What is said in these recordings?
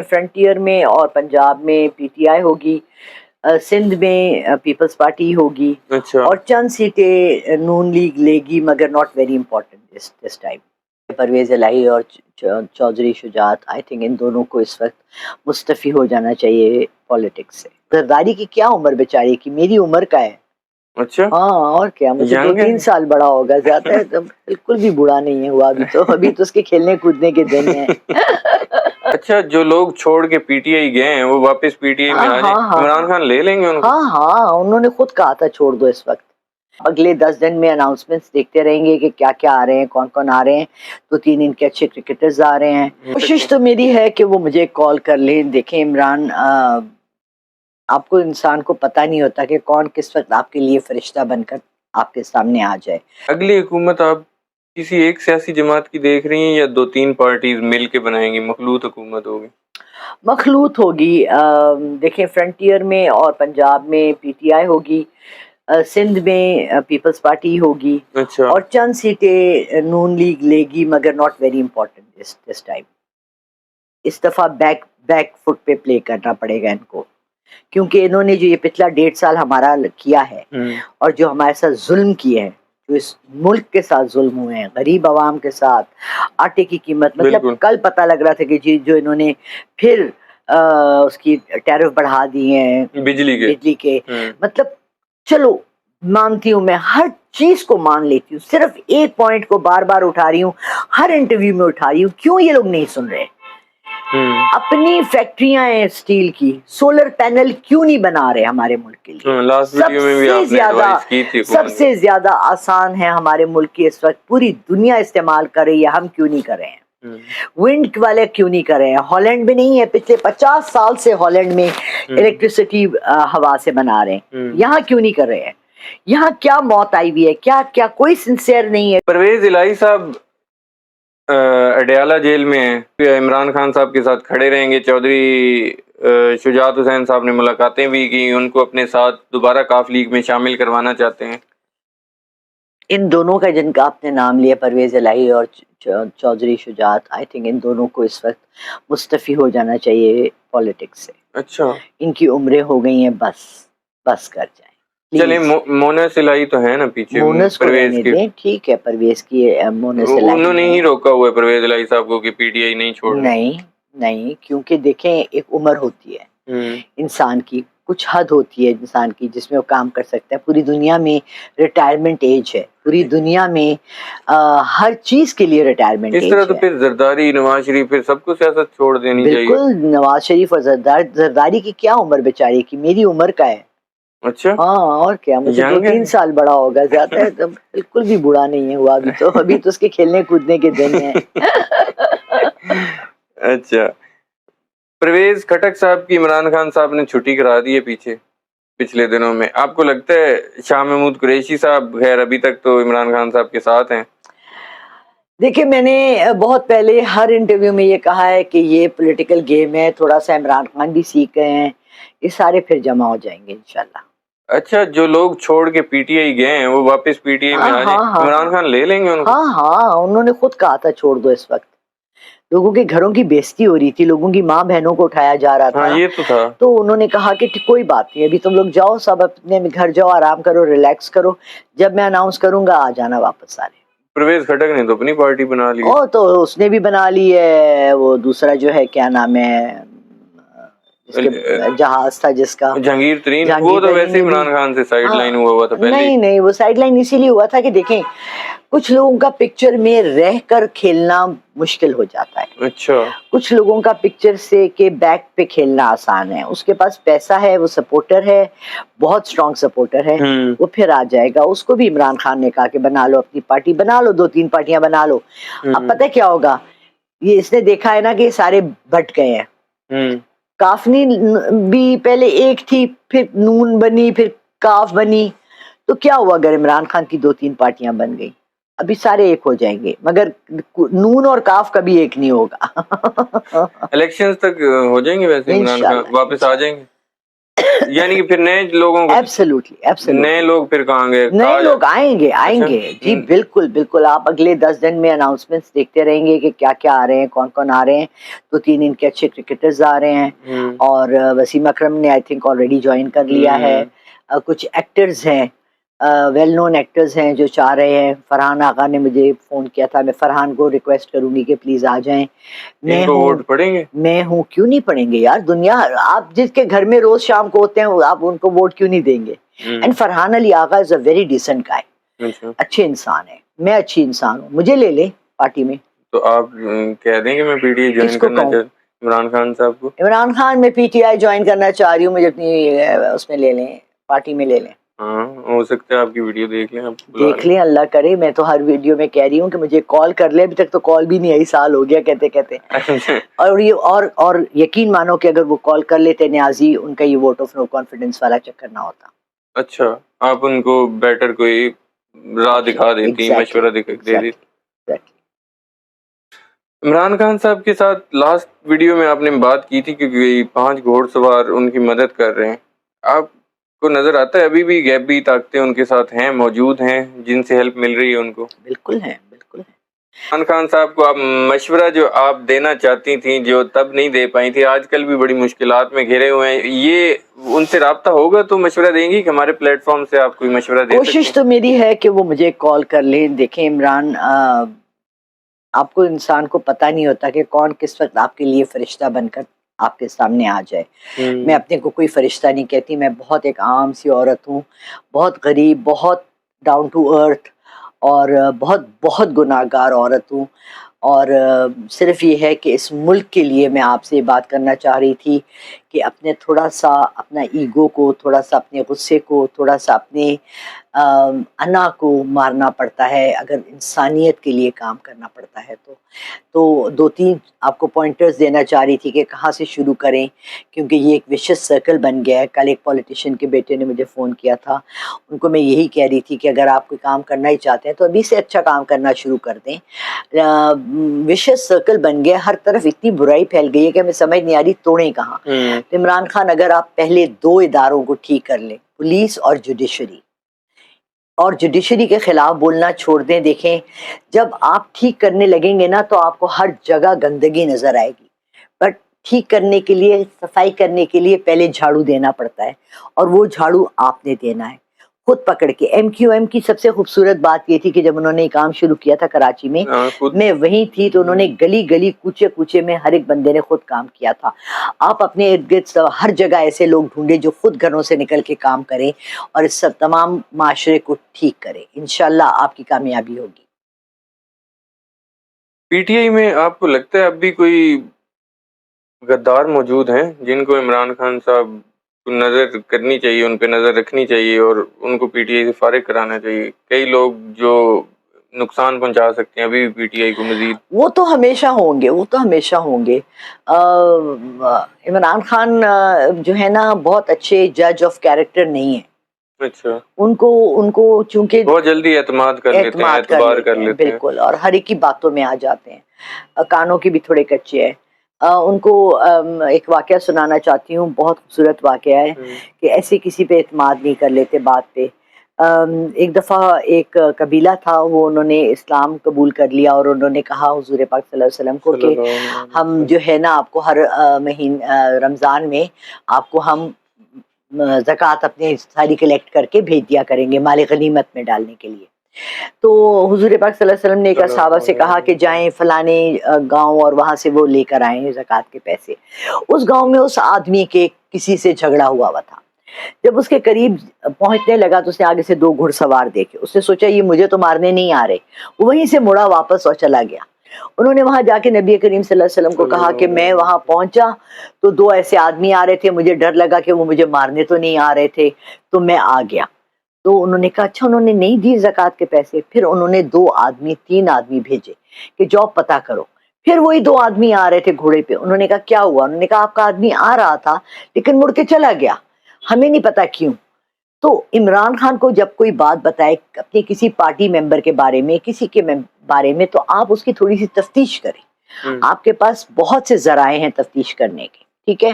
Frontier میں اور پنجاب میں پی ٹی آئی ہوگی، سندھ میں پیپلز پارٹی ہوگی، اور چند سیٹیں نون لیگ لے گی، مگر not very important this time. Pervaiz Elahi اور چودھری شجاعت، آئی تھنک ان دونوں کو اس وقت مستعفی ہو جانا چاہیے پالیٹکس سے۔ زرداری کی کیا عمر بیچاری کی، میری عمر کا ہے۔ اچھا ہاں اور کیا، مجھے 2-3 سال بڑا ہوگا، زیادہ ہے تو بالکل بھی بوڑھا نہیں ہے ہوا ابھی تو اس کے کھیلنے کودنے کے دن ہیں۔ اچھا جو لوگ چھوڑ کے پی ٹی آئی گئے ہیں وہ واپس پی ٹی آئی میں آ جائیں، عمران خان لے لیں گے ان کو؟ ہاں انہوں نے خود کہا تھا چھوڑ دو اس وقت۔ اگلے 10 دن میں اناؤنسمنٹس دیکھتے رہیں گے کہ کیا کیا آ رہے ہیں، کون کون آ رہے ہیں۔ 2-3 ان کے اچھے کرکٹرز آ رہے ہیں۔ کوشش تو میری ہے کہ وہ مجھے کال کر لیں۔ دیکھیں عمران، آپ کو انسان کو پتہ نہیں ہوتا کہ کون کس وقت آپ کے لیے فرشتہ بن کر آپ کے سامنے آ جائے۔ اگلی حکومت آپ کسی ایک سیاسی جماعت کی دیکھ رہی ہیں یا 2-3 پارٹیز مل کے بنائیں گی، مخلوط حکومت ہوگی؟ مخلوط ہوگی۔ دیکھیں فرنٹیئر میں اور پنجاب میں پی ٹی آئی ہوگی، سندھ میں پیپلز پارٹی ہوگی، اور چند سیٹیں نون لیگ لے گی، مگر not very important this time. اس دفعہ بیک فٹ پہ پلے کرنا پڑے گا ان کو، کیونکہ انہوں نے جو یہ پچھلا 1.5 سال ہمارا کیا ہے اور جو ہمارے ساتھ ظلم کیے ہیں، جو اس ملک کے ساتھ ظلم ہوئے ہیں، غریب عوام کے ساتھ، آٹے کی قیمت، مطلب کل پتہ لگ رہا تھا کہ جی جو انہوں نے پھر اس کی ٹیرف بڑھا دی ہیں بجلی کے، مطلب چلو مانتی ہوں، میں ہر چیز کو مان لیتی ہوں، صرف ایک پوائنٹ کو بار بار اٹھا رہی ہوں، ہر انٹرویو میں اٹھا رہی ہوں، کیوں یہ لوگ نہیں سن رہے؟ اپنی فیکٹریاں ہیں اسٹیل کی، سولر پینل کیوں نہیں بنا رہے ہمارے ملک کے لیے؟ سب سے زیادہ آسان ہے ہمارے ملک کی اس وقت، پوری دنیا استعمال کر رہی ہے، ہم کیوں نہیں کر رہے ہیں؟ ونڈ والے کیوں نہیں کر رہے ہیں؟ ہالینڈ میں نہیں ہے، پچھلے 50 سال سے ہالینڈ میں الیکٹریسٹی ہوا سے بنا رہے ہیں، یہاں کیوں نہیں کر رہے ہیں؟ یہاں کیا موت آئی ہوئی ہے؟ کیا کوئی سنسیئر نہیں ہے؟ پرویز الہی صاحب اڈیالہ جیل میں ہیں، عمران خان صاحب کے ساتھ کھڑے رہیں گے۔ چودھری شجاعت حسین صاحب نے ملاقاتیں بھی کی، ان کو اپنے ساتھ دوبارہ قاف لیگ میں شامل کروانا چاہتے ہیں۔ ان دونوں کا جن کا آپ نے نام لیا، پرویز الہی اور چودھری شجاعت، آئی تھنک ان دونوں کو اس وقت مستعفی ہو جانا چاہیے پالیٹکس سے۔ اچھا ان کی عمریں ہو گئی ہیں، بس کر جائیں۔ چلیں مونس الہی تو ہے نا پیچھے، مونس کو رہنے دیں، ٹھیک ہے، پرویز کی مونس الہی انہوں نے ہی روکا ہوا ہے پرویز الہی صاحب کو کہ پی ٹی آئی نہیں چھوڑنا۔ نہیں، کیونکہ دیکھیں ایک عمر ہوتی ہے انسان کی، کچھ حد ہوتی ہے انسان کی جس میں وہ کام کر سکتا ہے۔ پوری دنیا میں ریٹائرمنٹ ایج ہے، پوری دنیا میں ہر چیز کے لیے ریٹائرمنٹ ایج ہے۔ اس طرح تو پھر زرداری، نواز شریف، پھر سب کو سیاست چھوڑ دینی چاہیے۔ بالکل، نواز شریف اور زرداری کی کیا عمر بیچاری کی، میری عمر کا ہے۔ اچھا ہاں اور کیا، مجھے 2-3 سال بڑا ہوگا، زیادہ ہے تو بالکل بھی بوڑھا نہیں ہے ہوا ابھی تو اس کے کھیلنے کودنے کے دن ہیں۔ اچھا پرویز خٹک صاحب کی عمران خان صاحب نے چھٹی کرا دی ہے پچھلے دنوں میں، آپ کو لگتا ہے شاہ محمود قریشی صاحب خیر ابھی تک تو عمران خان صاحب کے ساتھ ہیں؟ دیکھیں میں نے بہت پہلے ہر انٹرویو میں یہ کہا ہے کہ یہ پولیٹیکل گیم ہے، تھوڑا سا عمران خان بھی سیکھ گئے ہیں، یہ سارے پھر جمع ہو جائیں گے انشاءاللہ۔ اچھا جو لوگ چھوڑ کے پی ٹی آئی گئے ہیں وہ واپس پی ٹی آئی میں آ جائیں، عمران خان لے لیں گے ان کو؟ ہاں انہوں نے خود کہا تھا چھوڑ دو اس وقت۔ لوگوں کے گھروں کی بےزتی ہو رہی تھی، لوگوں کی ماں بہنوں کو اٹھایا جا رہا تھا، یہ تو تھا، تو انہوں نے کہا کہ کوئی بات نہیں، ابھی تم لوگ جاؤ، سب اپنے گھر جاؤ، آرام کرو، ریلیکس کرو، جب میں اناؤنس کروں گا آ جانا واپس سارے۔ پرویز خٹک نے تو اپنی پارٹی بنا لی، تو اس نے بھی بنا لی ہے، وہ دوسرا جو ہے کیا نام ہے جہاز تھا جس کا، جہانگیر ترین، وہ تو ویسے عمران خان سے سائیڈ لائن ہوا تھا پہلے۔ نہیں وہ سائیڈ لائن اسی لیے ہوا تھا کہ دیکھیں کچھ لوگوں کا پکچر میں رہ کر کھیلنا مشکل ہو جاتا ہے، اچھا کچھ لوگوں کا پکچر سے کے بیک پہ کھیلنا آسان ہے، اس کے پاس پیسہ ہے، وہ سپورٹر ہے، بہت سٹرونگ سپورٹر ہے، وہ پھر آ جائے گا۔ اس کو بھی عمران خان نے کہا کہ بنا لو اپنی پارٹی، بنا لو، 2-3 پارٹیاں بنا لو۔ اب پتہ کیا ہوگا، یہ اس نے دیکھا ہے نا کہ سارے بٹ گئے ہیں، کافنی بھی پہلے ایک تھی، پھر نون بنی، پھر کاف بنی، تو کیا ہوا اگر عمران خان کی 2-3 پارٹیاں بن گئی؟ ابھی سارے ایک ہو جائیں گے، مگر نون اور کاف کبھی ایک نہیں ہوگا۔ الیکشنز تک ہو جائیں گے ویسے عمران خان واپس آ جائیں گے؟ یعنی کہ پھر نئے لوگوں کو ایبسلیوٹلی نئے لوگ پھر کہاں گے؟ نئے لوگ آئیں گے جی بالکل بالکل. آپ اگلے 10 دن میں اناؤنسمنٹس دیکھتے رہیں گے کہ کیا کیا آ رہے ہیں, کون کون آ رہے ہیں. 2-3 ان کے اچھے کرکٹرز آ رہے ہیں, اور وسیم اکرم نے آئی تھنک آلریڈی جوائن کر لیا ہے. کچھ ایکٹرز ہیں, ویل نون ایکٹرز ہیں جو چاہ رہے ہیں. فرحان آغا نے مجھے فون کیا تھا, میں فرحان کو ریکویسٹ کروں گی کہ پلیز آ جائیں. میں ووٹ پڑیں گے, میں ہوں, کیوں نہیں پڑیں گے یار. دنیا, آپ جس کے گھر میں روز شام کو ہوتے ہیں آپ ان کو ووٹ کیوں نہیں دیں گے؟ And Farhan Ali Agha is a very decent guy, اچھے انسان ہے. میں اچھی انسان ہوں, مجھے لے لیں پارٹی میں. تو آپ کہہ دیں کہ میں پی ٹی آئی جوائن کرنا چاہتا ہوں, عمران خان صاحب کو. عمران خان میں پی ٹی آئی جوائن کرنا چاہ رہی ہوں, مجھے اپنی اس میں لے لیں, پارٹی میں لے لیں. ہاں ہو سکتا ہے آپ کی ویڈیو دیکھ لیں, دیکھ لیں, اللہ کرے. میں تو ہر ویڈیو میں کہہ رہی ہوں کہ مجھے کال کر لے, ابھی تک تو کال بھی نہیں آئی, سال ہو گیا کہتے کہتے. اور یہ اور یقین مانو کہ اگر وہ کال کر لیتے نیازی, ان کا یہ ووٹ آف نو کانفیڈنس والا چکر نہ ہوتا. اچھا, آپ ان کو بیٹر کوئی راہ دکھا دیتی, مشورہ دے دیتی. عمران خان صاحب کے ساتھ لاسٹ ویڈیو میں آپ نے بات کی تھی کہ 5 گھوڑ سوار ان کی مدد کر رہے ہیں. آپ کو نظر آتا ہے ابھی بھی غیبی طاقتیں ان کے ساتھ ہیں, موجود ہیں, جن سے ہیلپ مل رہی ہے ان کو؟ بالکل ہے, بالکل ہے. عمران خان صاحب کو آپ مشورہ جو آپ دینا چاہتی تھیں, جو تب نہیں دے پائی تھی, آج کل بھی بڑی مشکلات میں گھرے ہوئے ہیں, یہ ان سے رابطہ ہوگا تو مشورہ دیں گی کہ ہمارے پلیٹ فارم سے آپ کوئی مشورہ دے سکتے ہیں؟ کوشش تو میری ہے کہ وہ مجھے کال کر لیں. دیکھیں عمران, آپ کو انسان کو پتہ نہیں ہوتا کہ کون کس وقت آپ کے لیے فرشتہ بن کر آپ کے سامنے آ جائے. میں اپنے کو کوئی فرشتہ نہیں کہتی, میں بہت ایک عام سی عورت ہوں, بہت غریب, بہت ڈاؤن ٹو ارتھ, اور بہت بہت گناہ گار عورت ہوں. اور صرف یہ ہے کہ اس ملک کے لیے میں آپ سے یہ بات کرنا چاہ رہی تھی کہ اپنے تھوڑا سا اپنا ایگو کو, تھوڑا سا اپنے غصے کو, تھوڑا سا اپنے انا کو مارنا پڑتا ہے اگر انسانیت کے لیے کام کرنا پڑتا ہے. تو 2-3 آپ کو پوائنٹرز دینا چاہ رہی تھی کہ کہاں سے شروع کریں, کیونکہ یہ ایک وشس سرکل بن گیا ہے. کل ایک پولیٹیشین کے بیٹے نے مجھے فون کیا تھا, ان کو میں یہی کہہ رہی تھی کہ اگر آپ کوئی کام کرنا ہی چاہتے ہیں تو ابھی سے اچھا کام کرنا شروع کر دیں. وشس سرکل بن گیا, ہر طرف اتنی برائی پھیل گئی ہے کہ ہمیں سمجھ نہیں آ رہی توڑیں کہاں. تو عمران خان, اگر آپ پہلے 2 اداروں کو ٹھیک کر لیں, پولیس اور جوڈیشری کے خلاف بولنا چھوڑ دیں. دیکھیں, جب آپ ٹھیک کرنے لگیں گے نا تو آپ کو ہر جگہ گندگی نظر آئے گی, بٹ ٹھیک کرنے کے لیے, صفائی کرنے کے لیے پہلے جھاڑو دینا پڑتا ہے, اور وہ جھاڑو آپ نے دینا ہے خود پکڑ کے. ایم کیو ایم کی سب سے خوبصورت بات یہ تھی کہ جب انہوں نے کام شروع کیا تھا کراچی میں, میں وہیں تھی, تو انہوں نے گلی گلی کوچے کوچے میں ہر ایک بندے نے خود کام کیا تھا. آپ اپنے ارد گرد ہر جگہ ایسے لوگ ڈھونڈے جو خود گھروں سے نکل کے کام کریں اور اس سب تمام معاشرے کو ٹھیک کریں. انشاءاللہ آپ کی کامیابی ہوگی. پی ٹی آئی میں آپ کو لگتا ہے اب بھی کوئی غدار موجود ہیں جن کو عمران خان صاحب کو نظر کرنی چاہیے, ان پہ نظر رکھنی چاہیے اور ان کو پی ٹی آئی سے فارغ کرانا چاہیے؟ کئی لوگ جو نقصان پہنچا سکتے ہیں ابھی بھی پی ٹی آئی کو مزید. وہ تو ہمیشہ ہوں گے. عمران خان جو ہے نا بہت اچھے جج آف کیریکٹر نہیں ہیں. اچھا, ان کو چونکہ بہت جلدی اعتماد کر لیتے ہیں, اعتبار کر لیتے ہیں. بالکل, اور ہر ایک کی باتوں میں آ جاتے ہیں. کانوں کی بھی تھوڑے کچے ہیں. ان کو ایک واقعہ سنانا چاہتی ہوں, بہت خوبصورت واقعہ ہے کہ ایسے کسی پہ اعتماد نہیں کر لیتے بات پہ. ایک دفعہ ایک قبیلہ تھا, وہ انہوں نے اسلام قبول کر لیا اور انہوں نے کہا حضور پاک صلی اللہ علیہ وسلم کو کہ ہم جو ہے نا آپ کو ہر رمضان میں آپ کو ہم زکوٰۃ اپنے ساری کلیکٹ کر کے بھیج دیا کریں گے مال غنیمت میں ڈالنے کے لیے. تو حضور پاک صلی اللہ علیہ وسلم نے ایک صحابہ سے کہا کہ جائیں فلانے گاؤں اور وہاں سے وہ لے کر آئیں زکوٰۃ کے پیسے. اس گاؤں میں اس آدمی کے کسی سے جھگڑا ہوا تھا. جب اس کے قریب پہنچنے لگا تو اس نے آگے سے 2 گھڑ سوار دیکھے. اس نے سوچا یہ مجھے تو مارنے نہیں آ رہے, وہیں سے مڑا واپس اور چلا گیا. انہوں نے وہاں جا کے نبی کریم صلی اللہ علیہ وسلم کو کہا کہ میں وہاں پہنچا تو 2 ایسے آدمی آ رہے تھے, مجھے ڈر لگا کہ وہ مجھے مارنے تو نہیں آ رہے تھے, تو میں آ گیا. تو انہوں نے کہا اچھا, انہوں نے نہیں دی زکوٰۃ کے پیسے. پھر انہوں نے 3 آدمی بھیجے کہ جاؤ پتہ کرو. پھر وہی 2 آدمی آ رہے تھے گھوڑے پہ. انہوں نے کہا کیا ہوا؟ انہوں نے کہا آپ کا آدمی آ رہا تھا لیکن مڑ کے چلا گیا, ہمیں نہیں پتا کیوں. تو عمران خان کو جب کوئی بات بتائے اپنے کسی پارٹی ممبر کے بارے میں, کسی کے بارے میں, تو آپ اس کی تھوڑی سی تفتیش کریں. آپ کے پاس بہت سے ذرائع ہیں تفتیش کرنے کے. ٹھیک ہے.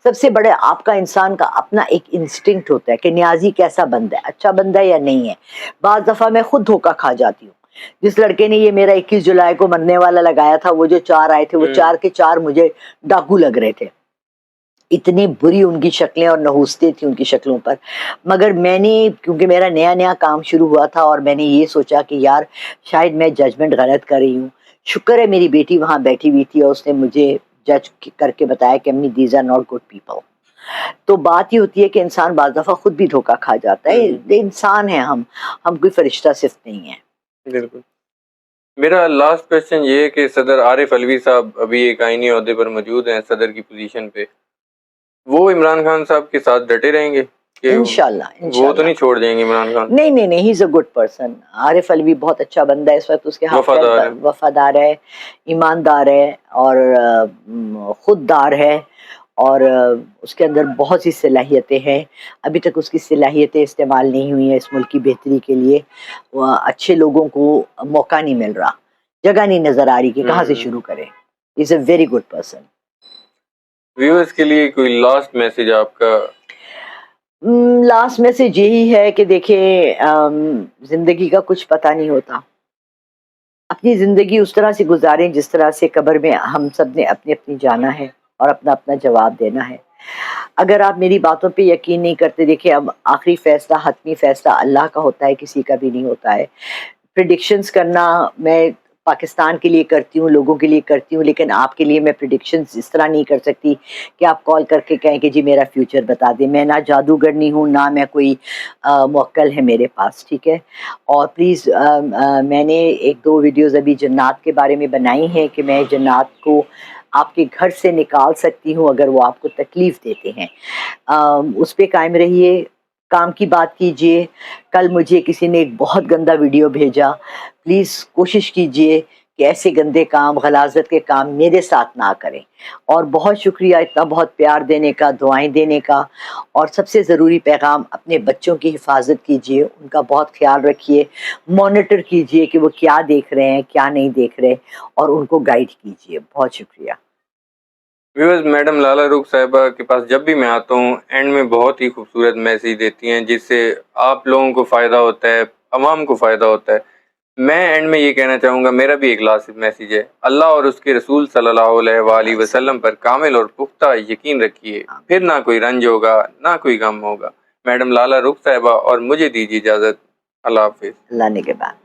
سب سے بڑے آپ کا انسان کا اپنا ایک انسٹنکٹ ہوتا ہے کہ نیازی کیسا بندہ ہے, اچھا بندہ ہے یا نہیں ہے. بعض دفعہ میں خود دھوکہ کھا جاتی ہوں. جس لڑکے نے یہ میرا 21 جولائی کو مرنے والا لگایا تھا, وہ جو 4 آئے تھے, وہ 4 کے 4 مجھے ڈاکو لگ رہے تھے. اتنی بری ان کی شکلیں اور نحوستیں تھیں ان کی شکلوں پر. مگر میں نے, کیونکہ میرا نیا نیا کام شروع ہوا تھا, اور میں نے یہ سوچا کہ یار شاید میں ججمنٹ غلط کر رہی ہوں. شکر ہے میری بیٹی وہاں بیٹھی ہوئی تھی اور اس نے مجھے جج کر کے بتایا کہ امی these are not good people. تو بات یہ ہوتی ہے کہ انسان بعض دفعہ خود بھی دھوکہ کھا جاتا ہے. انسان ہے ہم کوئی فرشتہ صرف نہیں ہے. بالکل. میرا لاسٹ کویسچن یہ ہے کہ صدر عارف علوی صاحب ابھی ایک آئینی عہدے پر موجود ہیں, صدر کی پوزیشن پہ, وہ عمران خان صاحب کے ساتھ ڈٹے رہیں گے کہ انشاءاللہ وہ تو نہیں چھوڑ دیں گے عمران خان؟ نہیں نہیں نہیں, ہی از a good person. Arif Alvi بہت اچھا بندہ ہے. اس وقت اس کے ہاتھ وفادار ہے, ایماندار ہے, اور خوددار ہے, اور اس کے اندر بہت سی صلاحیتیں ہیں. ابھی تک اس کی صلاحیتیں استعمال نہیں ہوئی ہیں اس ملک کی بہتری کے لیے. اچھے لوگوں کو موقع نہیں مل رہا, جگہ نہیں نظر آ رہی کہ کہاں سے شروع کریں. Is a very good person. Viewers کے لیے کوئی لاسٹ میسج آپ کا؟ لاسٹ میسج یہی ہے کہ دیکھیں, زندگی کا کچھ پتہ نہیں ہوتا. اپنی زندگی اس طرح سے گزاریں جس طرح سے قبر میں ہم سب نے اپنی اپنی جانا ہے اور اپنا اپنا جواب دینا ہے. اگر آپ میری باتوں پہ یقین نہیں کرتے, دیکھیں اب آخری فیصلہ, حتمی فیصلہ اللہ کا ہوتا ہے, کسی کا بھی نہیں ہوتا ہے. پریڈکشنز کرنا میں پاکستان کے لیے کرتی ہوں, لوگوں کے لیے کرتی ہوں, لیکن آپ کے لیے میں پریڈکشنز اس طرح نہیں کر سکتی کہ آپ کال کر کے کہیں کہ جی میرا فیوچر بتا دیں. میں نہ جادوگر نہیں ہوں, نہ میں کوئی موکل ہے میرے پاس, ٹھیک ہے. اور پلیز میں نے 1-2 ویڈیوز ابھی جنات کے بارے میں بنائی ہیں کہ میں جنات کو آپ کے گھر سے نکال سکتی ہوں اگر وہ آپ کو تکلیف دیتے ہیں. اس پہ قائم رہیے, کام کی بات کیجئے. کل مجھے کسی نے ایک بہت گندا ویڈیو بھیجا, پلیز کوشش کیجئے کہ ایسے گندے کام, غلاظت کے کام میرے ساتھ نہ کریں. اور بہت شکریہ اتنا بہت پیار دینے کا, دعائیں دینے کا. اور سب سے ضروری پیغام, اپنے بچوں کی حفاظت کیجئے, ان کا بہت خیال رکھیے, مانیٹر کیجئے کہ وہ کیا دیکھ رہے ہیں کیا نہیں دیکھ رہے, اور ان کو گائیڈ کیجئے. بہت شکریہ. ویورز, میڈم لالہ روکھ صاحبہ کے پاس جب بھی میں آتا ہوں اینڈ میں بہت ہی خوبصورت میسیج دیتی ہیں جس سے آپ لوگوں کو فائدہ ہوتا ہے, عوام کو فائدہ ہوتا ہے. میں اینڈ میں یہ کہنا چاہوں گا, میرا بھی ایک لاسٹ میسیج ہے, اللہ اور اس کے رسول صلی اللہ علیہ وآلہ وسلم پر کامل اور پختہ یقین رکھیے, پھر نہ کوئی رنج ہوگا نہ کوئی غم ہوگا. میڈم لالہ روکھ صاحبہ اور مجھے دیجیے اجازت. اللہ حافظ. اللہ نے کے بعد